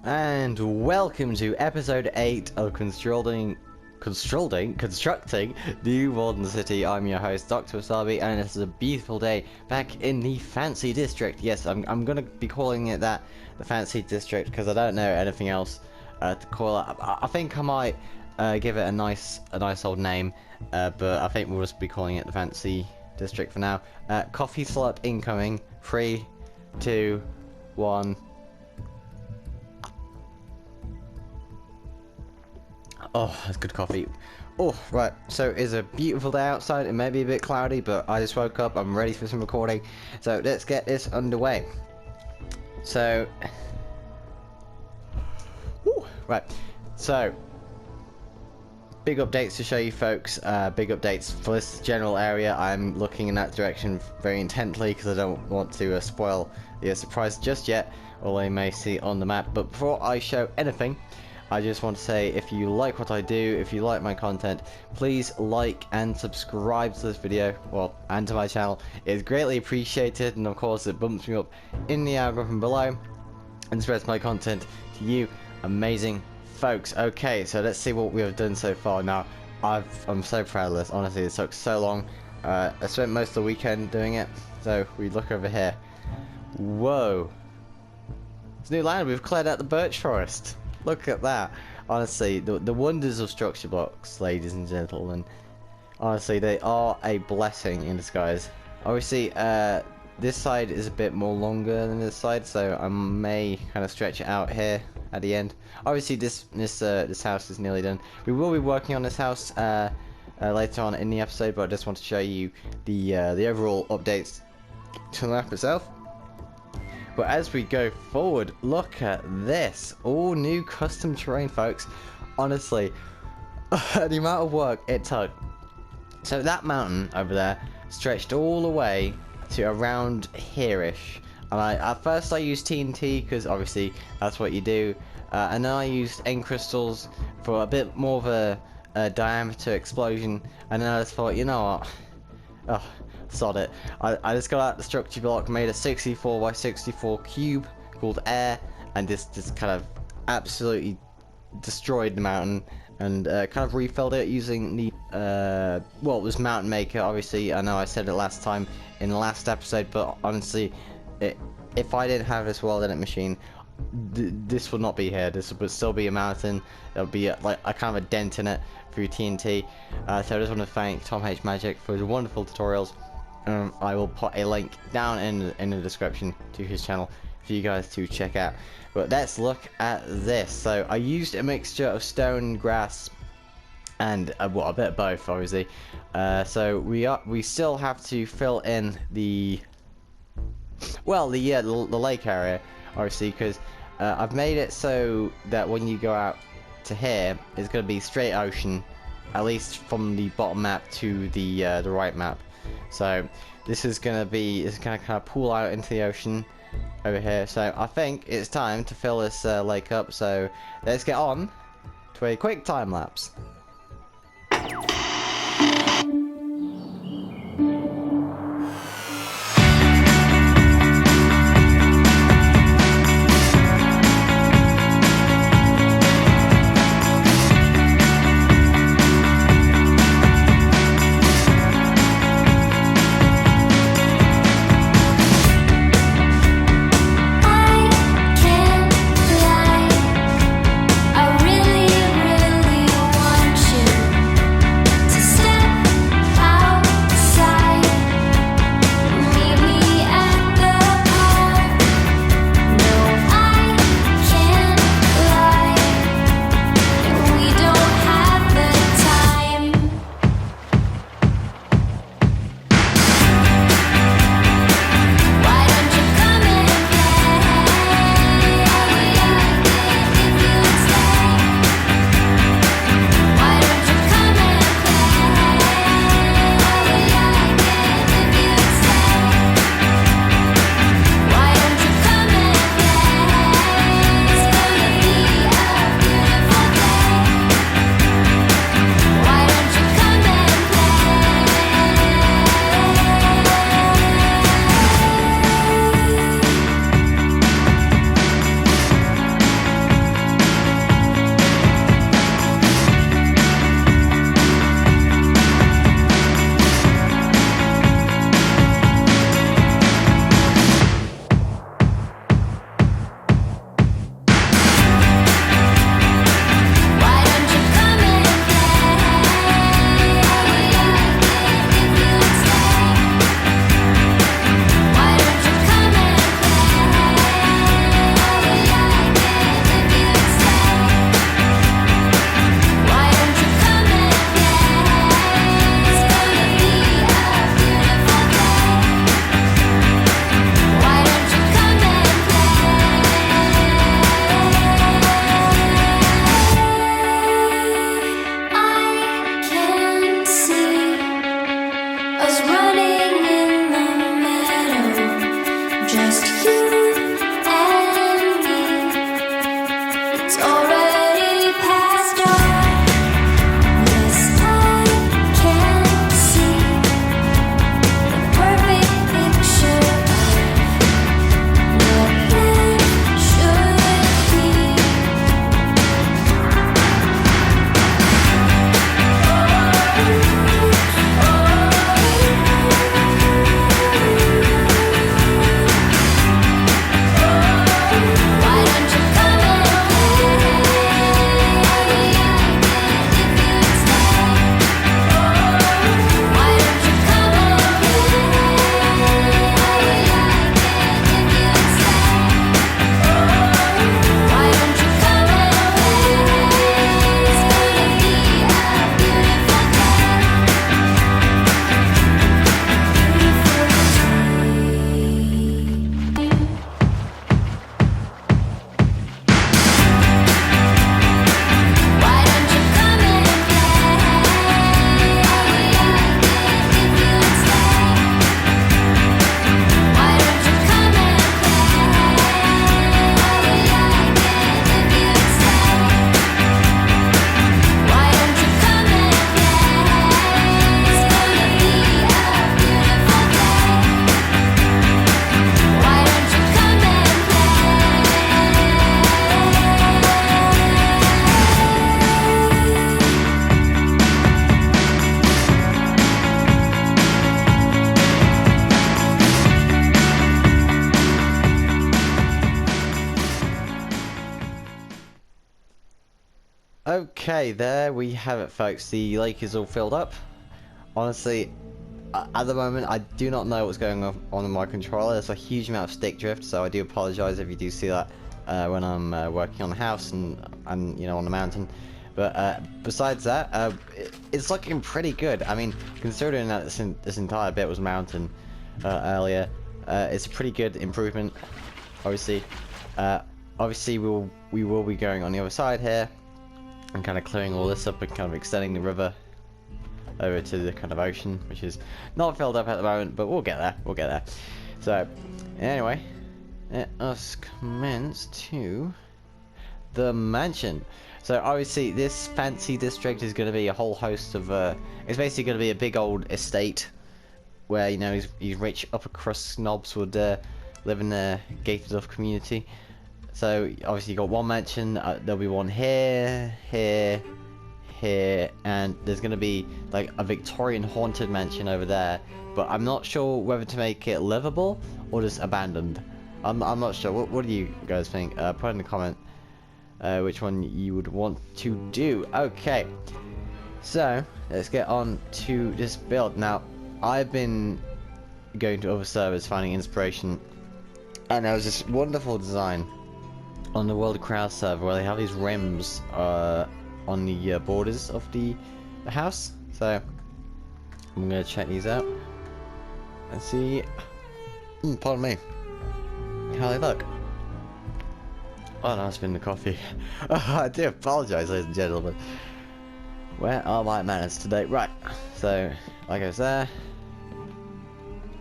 And welcome to episode 8 of Constructing New Modern City. I'm your host, Dr. Wasabi, and this is a beautiful day back in the Fancy District. Yes, I'm gonna be calling it that, the Fancy District, because I don't know anything else to call it. I think I might give it a nice old name, but I think we'll just be calling it the Fancy District for now. Coffee slurp incoming. 3, 2, 1. Oh, that's good coffee. Oh, right, so it's a beautiful day outside. It may be a bit cloudy, but I just woke up. I'm ready for some recording. So let's get this underway. So, right, so big updates to show you folks. Big updates for this general area. I'm looking in that direction very intently because I don't want to spoil the surprise just yet, although you may see on the map. But before I show anything, I just want to say, if you like what I do, if you like my content, please like and subscribe to this video, well, and to my channel. It's greatly appreciated, and of course it bumps me up in the algorithm below and spreads my content to you amazing folks. Okay, so let's see what we have done so far. Now, I'm so proud of this. Honestly, it took so long. I spent most of the weekend doing it. So we look over here. Whoa! It's new land. We've cleared out the birch forest. Look at that. Honestly, the wonders of structure blocks, ladies and gentlemen. Honestly, they are a blessing in disguise. Obviously, this side is a bit more longer than this side, so I may kind of stretch it out here at the end. Obviously, this house is nearly done. We will be working on this house later on in the episode, but I just want to show you the overall updates to the map itself. But as we go forward, look at this. All new custom terrain, folks. Honestly, the amount of work it took. So that mountain over there stretched all the way to around here-ish. And at first I used TNT, because obviously that's what you do. And then I used end crystals for a bit more of a diameter explosion. And then I just thought, you know what? Sod it. I just got out the structure block, made a 64 by 64 cube called Air, and just kind of absolutely destroyed the mountain, and kind of refilled it using the well, it was Mountain Maker. Obviously, I know I said it last time in the last episode, but honestly, if I didn't have this world edit machine, this would not be here. This would still be a mountain. There would be like a kind of a dent in it through TNT. So I just want to thank Tom H Magic for his wonderful tutorials. I will put a link down in the description to his channel for you guys to check out. But let's look at this. So I used a mixture of stone, grass, and well, a bit of both, obviously. So we still have to fill in the lake area, obviously, because I've made it so that when you go out to here, it's going to be straight ocean, at least from the bottom map to the right map. So this is gonna kind of pool out into the ocean over here. So I think it's time to fill this lake up. So let's get on to a quick time lapse. I really, really want you. Okay, there we have it, folks. The lake is all filled up. Honestly, at the moment, I do not know what's going on in my controller. There's a huge amount of stick drift, so I do apologize if you do see that when I'm working on the house and you know, on the mountain. But besides that, it's looking pretty good. I mean, considering that this entire bit was mountain earlier, it's a pretty good improvement. Obviously, we will be going on the other side here and kind of clearing all this up and kind of extending the river over to the kind of ocean, which is not filled up at the moment, but we'll get there. We'll get there. So, anyway, let us commence to the mansion. So obviously this fancy district is going to be a whole host of it's basically going to be a big old estate where, you know, these rich upper crust snobs would live in a gated off community. So obviously you got one mansion, there'll be one here, here, here, and there's going to be like a Victorian haunted mansion over there, but I'm not sure whether to make it livable or just abandoned. I'm not sure. What do you guys think? Put in the comment which one you would want to do. Okay, so let's get on to this build. Now, I've been going to other servers finding inspiration, and there was this wonderful design on the World of Crowd server where they have these rims on the borders of the house. So I'm gonna check these out and see. Pardon me, how they look. Oh no, it's been the coffee. I do apologise, ladies and gentlemen. Where are my manners today? Right, so that goes there.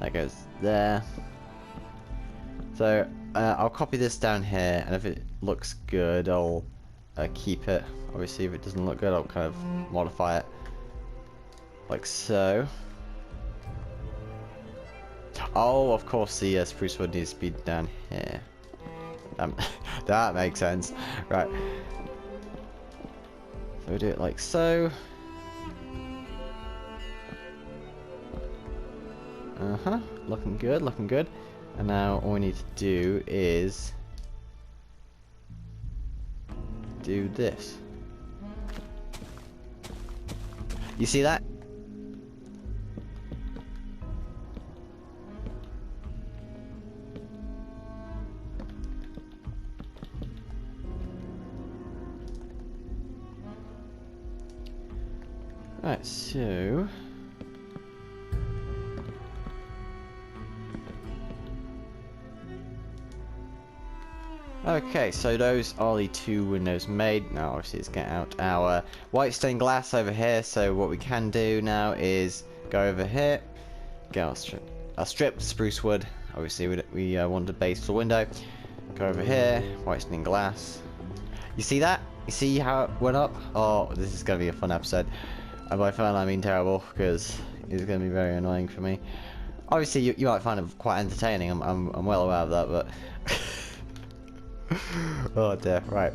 That goes there. So I'll copy this down here, and if it looks good, I'll keep it. Obviously, if it doesn't look good, I'll kind of modify it, like so. Oh, of course, the spruce wood needs to be down here. That makes sense. Right. So we do it like so. Looking good, looking good. And now all we need to do is do this. You see that? Right, so okay, so those are the two windows made. Now obviously let's get out our white stained glass over here. So what we can do now is go over here, get our strip spruce wood. Obviously we want a base for the window. Go over here, white stained glass. You see that? You see how it went up? Oh, this is gonna be a fun episode. And by fun I mean terrible, because it's gonna be very annoying for me. Obviously you might find it quite entertaining. I'm well aware of that, but oh dear. Right.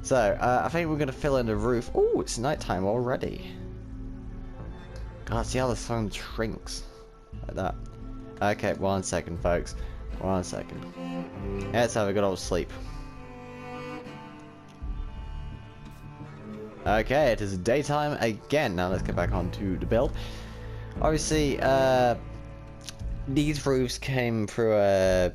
So I think we're gonna fill in the roof. Oh, it's nighttime already. God, see how the sun shrinks like that. Okay, 1 second, folks. 1 second. Let's have a good old sleep. Okay, it is daytime again. Now let's get back onto the build. Obviously, these roofs came through a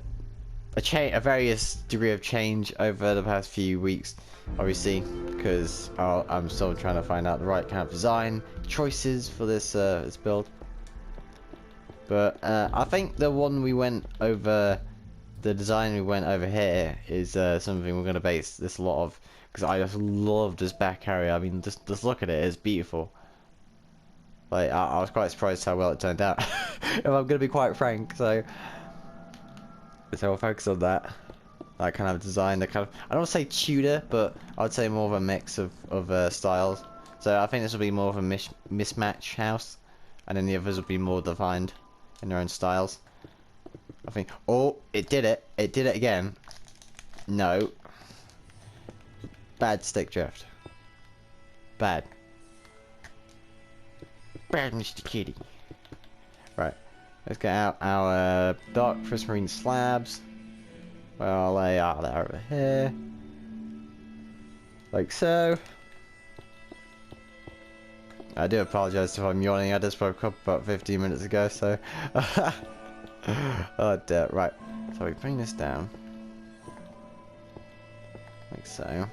various degree of change over the past few weeks. Obviously, because I'm still trying to find out the right kind of design choices for this this build. But I think the one we went over, the design we went over here is something we're going to base this a lot of. Because I just love this back area. I mean, just look at it. It's beautiful. Like, I was quite surprised how well it turned out. If I'm gonna be quite frank, so we'll focus on that. That kind of design. The kind of, I don't want to say Tudor, but I'd say more of a mix of styles. So I think this will be more of a mismatch house, and then the others will be more defined in their own styles. I think. Oh, it did it. It did it again. No. Bad stick drift. Bad. Bad, Mr. Kitty. Right. Let's get out our dark prismarine slabs. Well, they are there over here. Like so. I do apologise if I'm yawning. I just woke up about 15 minutes ago, so... oh dear, right. So we bring this down. Like so.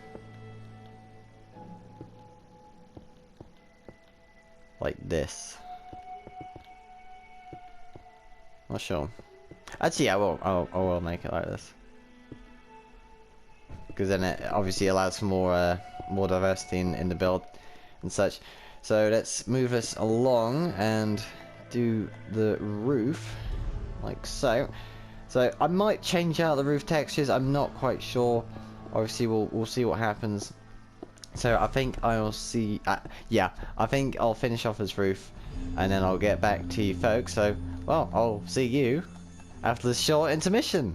Like this. Not sure. Actually, I will make it like this. Because then it obviously allows for more diversity in the build and such. So let's move us along and do the roof like so. So I might change out the roof textures. I'm not quite sure. Obviously, we'll see what happens. So I think I'll see. Yeah, I think I'll finish off this roof, and then I'll get back to you folks. So, well, I'll see you after this short intermission.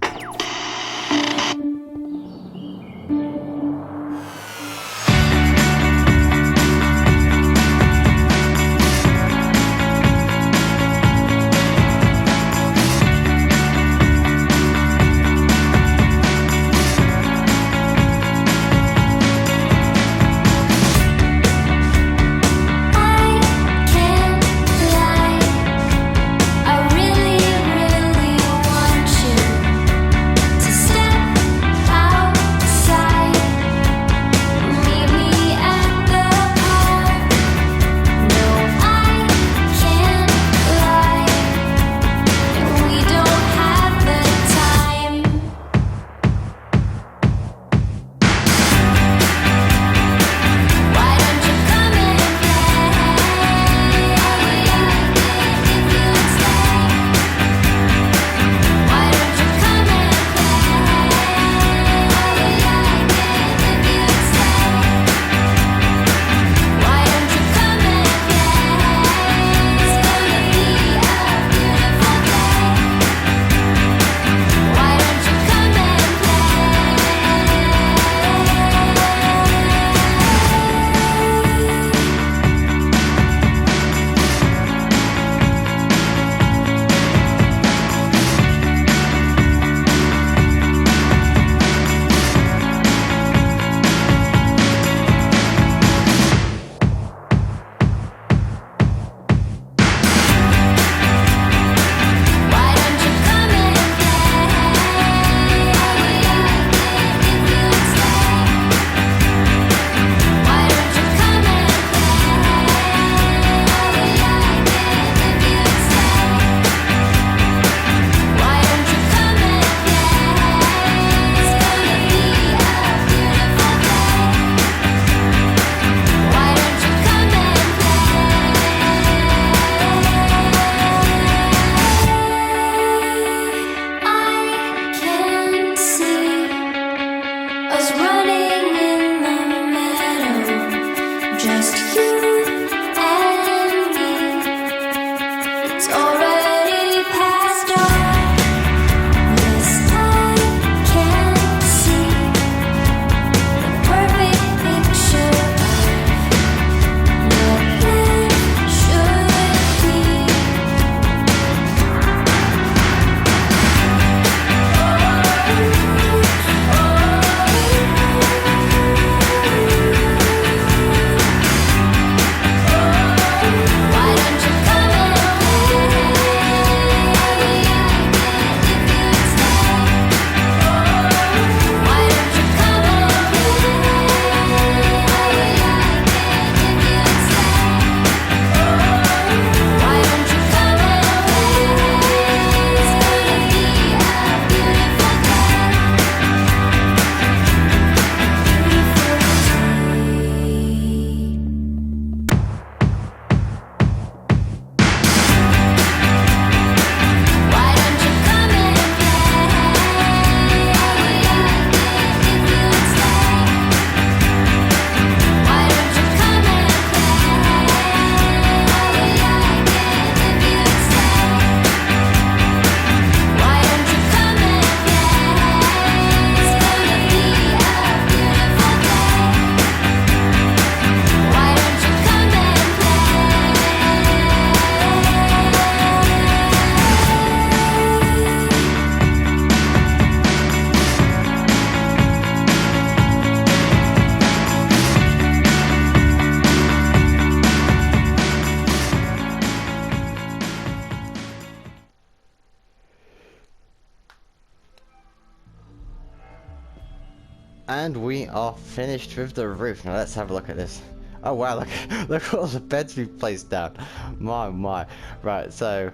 And we are finished with the roof. Now let's have a look at this. Oh wow, look, look at all the beds we've placed down. My. Right, so,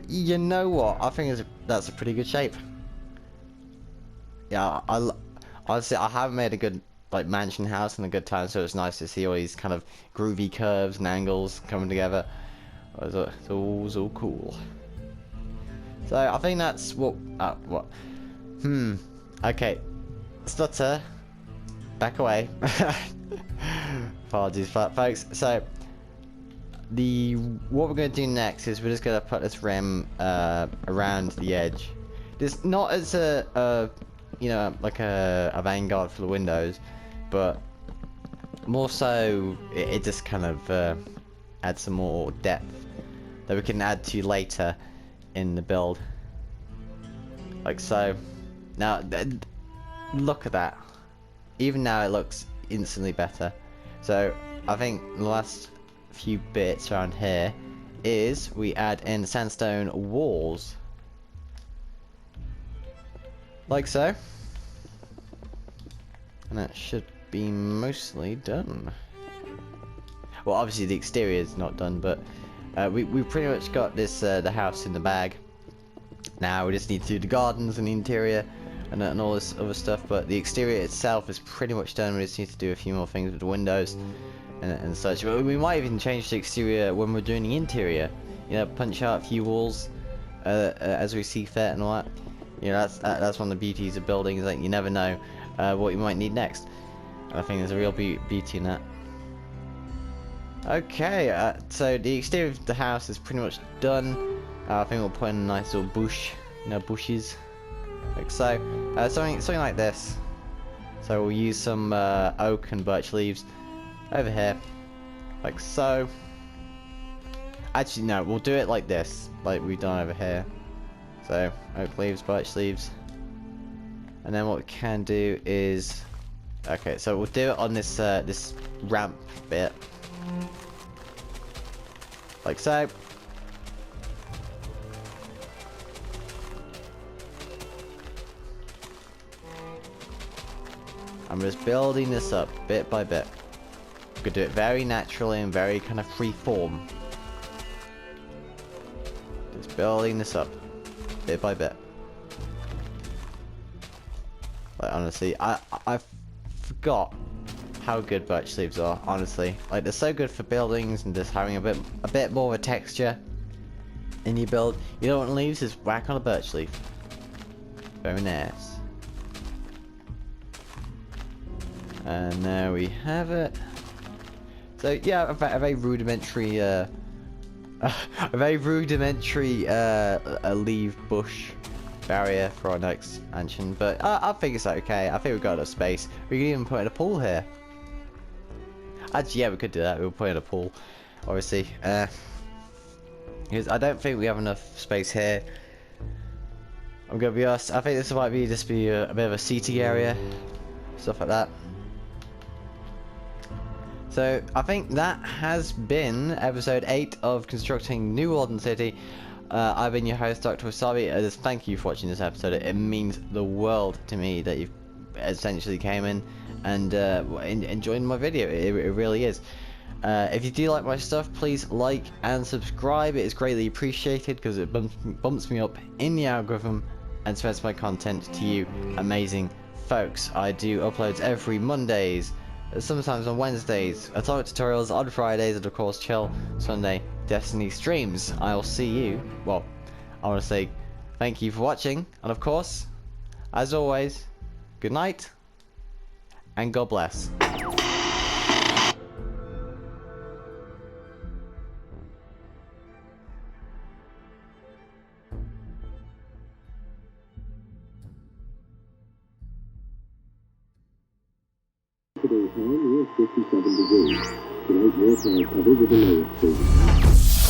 you know what? I think that's a pretty good shape. Yeah, honestly, I haven't made a good like mansion house in a good time, so it's nice to see all these kind of groovy curves and angles coming together. It's all cool. So I think that's what. Okay, stutter. Back away. Apologies for that, folks. So what we're going to do next is we're just going to put this rim around the edge. It's not as a you know, like a vanguard for the windows, but more so it just kind of adds some more depth that we can add to later in the build, like so. Now look at that. Even now it looks instantly better. So I think the last few bits around here is we add in sandstone walls, like so, and that should be mostly done. Well, obviously the exterior is not done, but we pretty much got this the house in the bag. Now we just need to do the gardens and the interior and all this other stuff, but the exterior itself is pretty much done. We just need to do a few more things with the windows and such. We might even change the exterior when we're doing the interior. You know, punch out a few walls as we see fit and all that. You know, that's one of the beauties of building, is like you never know what you might need next. And I think there's a real beauty in that. Okay, so the exterior of the house is pretty much done. I think we'll put in a nice little bush, you know, bushes, like so. Something like this. So we'll use some oak and birch leaves over here, like so. Actually, no, we'll do it like this, like we've done over here. So oak leaves, birch leaves, and then what we can do is, okay, so we'll do it on this this ramp bit, like so. I'm just building this up bit by bit. I'm gonna do it very naturally and very kind of free form. Just building this up bit by bit. Like honestly, I forgot how good birch leaves are. Honestly, like they're so good for buildings and just having a bit more of a texture in your build. You don't want leaves, just whack on a birch leaf. Very nice. And there we have it. So yeah, a very rudimentary, a leaf bush barrier for our next mansion. But I think it's okay. I think we've got enough space. We can even put in a pool here. Actually, yeah, we could do that. We'll put in a pool, obviously. Because I don't think we have enough space here. I'm gonna be honest. I think this might be just be a bit of a seating area, stuff like that. So I think that has been episode 8 of Constructing New Walden City. I've been your host, Dr. Wasabi. Just thank you for watching this episode. It means the world to me that you've essentially came in and enjoyed my video. It really is. If you do like my stuff, please like and subscribe. It is greatly appreciated because it bumps me up in the algorithm and spreads my content to you amazing folks. I do uploads every Mondays, sometimes on Wednesdays, atomic tutorials on Fridays, and of course Chill Sunday Destiny streams. I'll see you, well, I want to say thank you for watching, and of course, as always, good night and God bless. Today, high near 57 degrees. Tonight, more cloud cover with a low of 30.